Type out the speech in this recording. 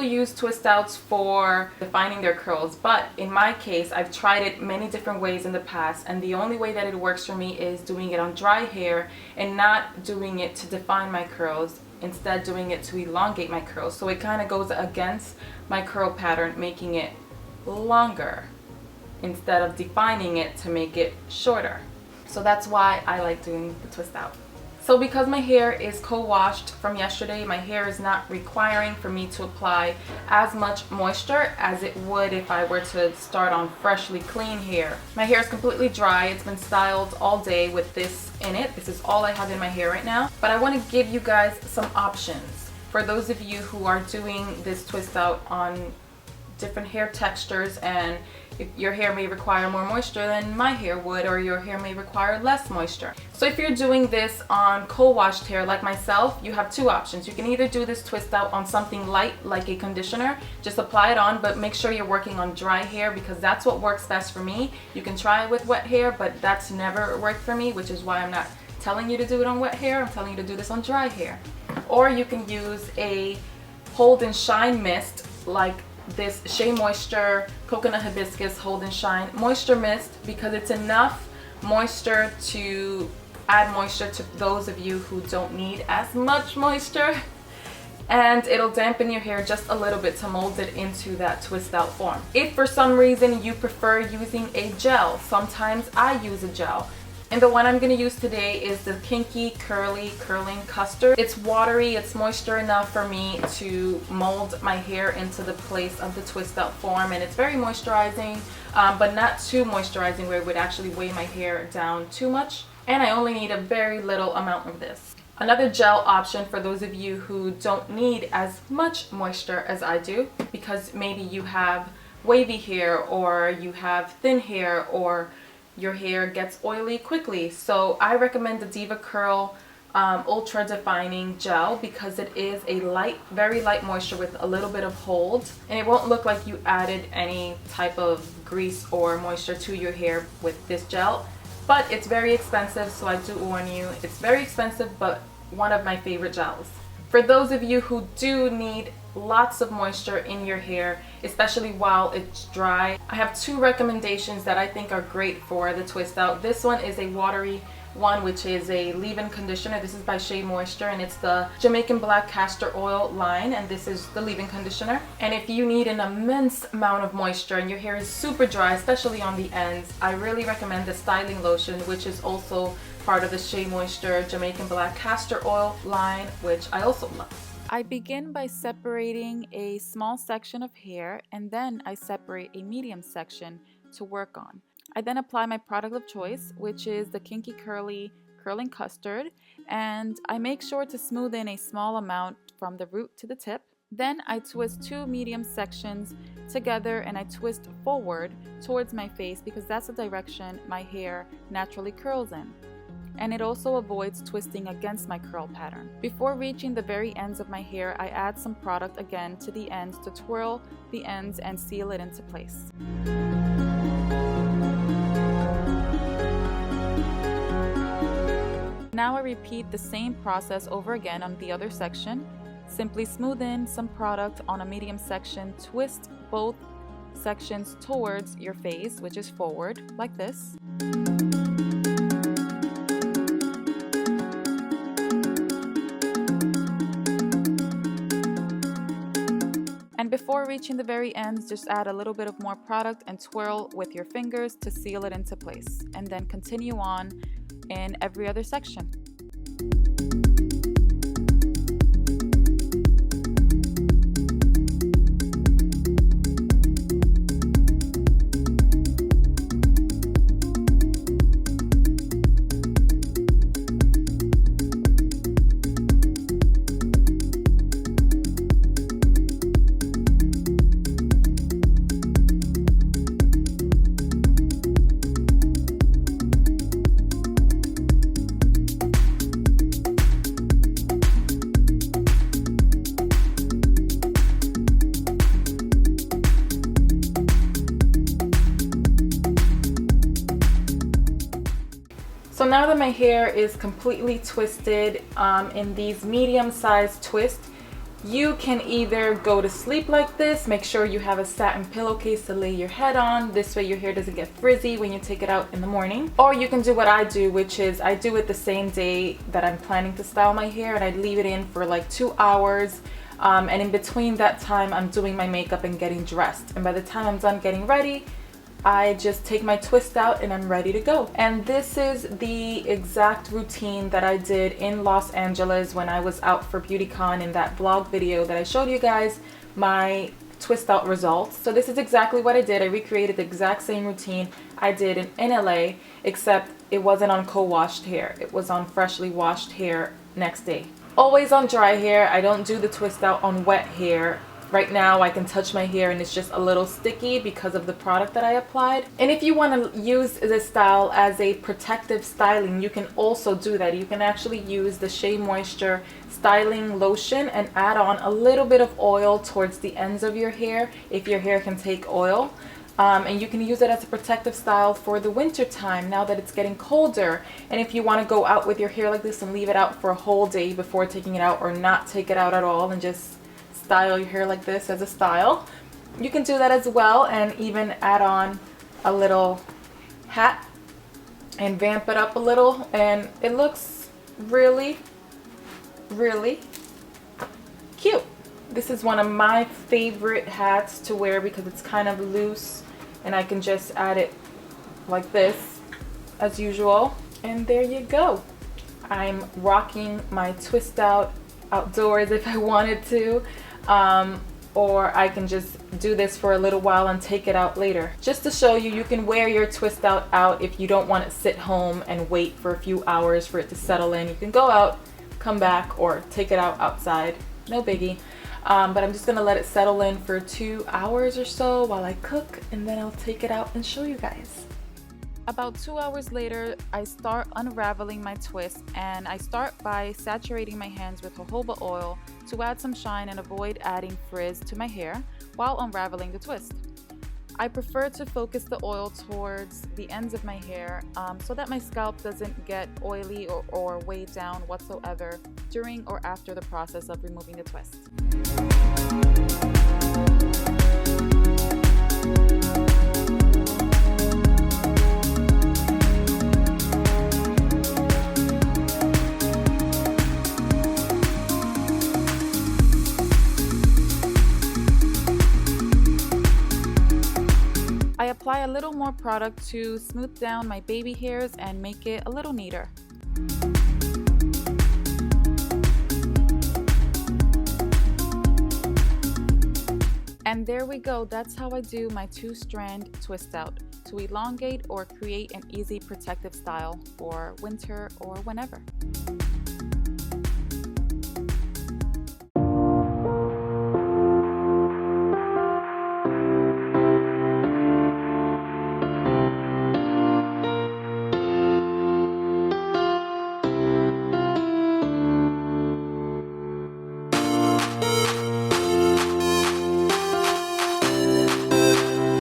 people use twist outs for defining their curls, but in my case, I've tried it many different ways in the past, and the only way that it works for me is doing it on dry hair and not doing it to define my curls, instead doing it to elongate my curls. So it kind of goes against my curl pattern, making it longer instead of defining it to make it shorter. So that's why I like doing the twist out. So because my hair is co-washed from yesterday, my hair is not requiring for me to apply as much moisture as it would if I were to start on freshly clean hair. My hair is completely dry. It's been styled all day with this in it. This is all I have in my hair right now. But I want to give you guys some options for those of you who are doing this twist out on different hair textures, and if your hair may require more moisture than my hair would, or your hair may require less moisture. So if you're doing this on co-washed hair like myself, you have two options. You can either do this twist out on something light like a conditioner, just apply it on, but make sure you're working on dry hair because that's what works best for me. You can try it with wet hair, but that's never worked for me, which is why I'm not telling you to do it on wet hair. I'm telling you to do this on dry hair. Or you can use a hold and shine mist like this Shea Moisture Coconut Hibiscus Hold and Shine Moisture Mist, because it's enough moisture to add moisture to those of you who don't need as much moisture, and it'll dampen your hair just a little bit to mold it into that twist out form. If for some reason you prefer using a gel, sometimes I use a gel. And the one I'm going to use today is the Kinky Curly Curling Custard. It's watery, it's moisture enough for me to mold my hair into the place of the twist out form, and it's very moisturizing, but not too moisturizing where it would actually weigh my hair down too much. And I only need a very little amount of this. Another gel option for those of you who don't need as much moisture as I do, because maybe you have wavy hair or you have thin hair or your hair gets oily quickly. So I recommend the DevaCurl Ultra Defining Gel because it is a light, very light moisture with a little bit of hold, and it won't look like you added any type of grease or moisture to your hair with this gel. But it's very expensive, so I do warn you, it's very expensive, but one of my favorite gels. For those of you who do need lots of moisture in your hair, especially while it's dry, I have two recommendations that I think are great for the twist out. This one is a watery one, which is a leave-in conditioner. This is by Shea Moisture, and it's the Jamaican Black Castor Oil line, and this is the leave-in conditioner. And if you need an immense amount of moisture and your hair is super dry, especially on the ends, I really recommend the styling lotion, which is also part of the Shea Moisture Jamaican Black Castor Oil line, which I also love. I begin by separating a small section of hair, and then I separate a medium section to work on. I then apply my product of choice, which is the Kinky Curly Curling Custard, and I make sure to smooth in a small amount from the root to the tip. Then I twist two medium sections together and I twist forward towards my face because that's the direction my hair naturally curls in. And it also avoids twisting against my curl pattern. Before reaching the very ends of my hair, I add some product again to the ends to twirl the ends and seal it into place. Now I repeat the same process over again on the other section. Simply smooth in some product on a medium section, twist both sections towards your face, which is forward, like this. And before reaching the very ends, just add a little bit of more product and twirl with your fingers to seal it into place. And then continue on in every other section. So now that my hair is completely twisted in these medium-sized twists, You can either go to sleep like this, make sure you have a satin pillowcase to lay your head on. This way your hair doesn't get frizzy when you take it out in the morning. Or you can do what I do, which is I do it the same day that I'm planning to style my hair, and I leave it in for like 2 hours. And in between that time, I'm doing my makeup and getting dressed. And by the time I'm done getting ready, I just take my twist out and I'm ready to go. And this is the exact routine that I did in Los Angeles when I was out for BeautyCon in that vlog video that I showed you guys my twist out results. So this is exactly what I did. I recreated the exact same routine I did in LA, except it wasn't on co-washed hair. It was on freshly washed hair next day. Always on dry hair. I don't do the twist out on wet hair. Right now I can touch my hair and it's just a little sticky because of the product that I applied. And if you want to use this style as a protective styling, you can also do that. You can actually use the Shea Moisture styling lotion and add on a little bit of oil towards the ends of your hair if your hair can take oil. And you can use it as a protective style for the winter time now that it's getting colder. And if you want to go out with your hair like this and leave it out for a whole day before taking it out, or not take it out at all and just style your hair like this as a style, you can do that as well, and even add on a little hat and vamp it up a little, and it looks really cute. This is one of my favorite hats to wear because it's kind of loose and I can just add it like this as usual, and there you go. I'm rocking my twist out outdoors if I wanted to. Or I can just do this for a little while and take it out later. Just to show you, you can wear your twist out if you don't want to sit home and wait for a few hours for it to settle in. You can go out, come back, or take it out outside. No biggie. But I'm just gonna let it settle in for 2 hours or so while I cook, and then I'll take it out and show you guys. About 2 hours later, I start unraveling my twist, and I start by saturating my hands with jojoba oil to add some shine and avoid adding frizz to my hair while unraveling the twist. I prefer to focus the oil towards the ends of my hair so that my scalp doesn't get oily or weighed down whatsoever during or after the process of removing the twist. I apply a little more product to smooth down my baby hairs and make it a little neater. And there we go. That's how I do my 2-strand twist out to elongate or create an easy protective style for winter or whenever.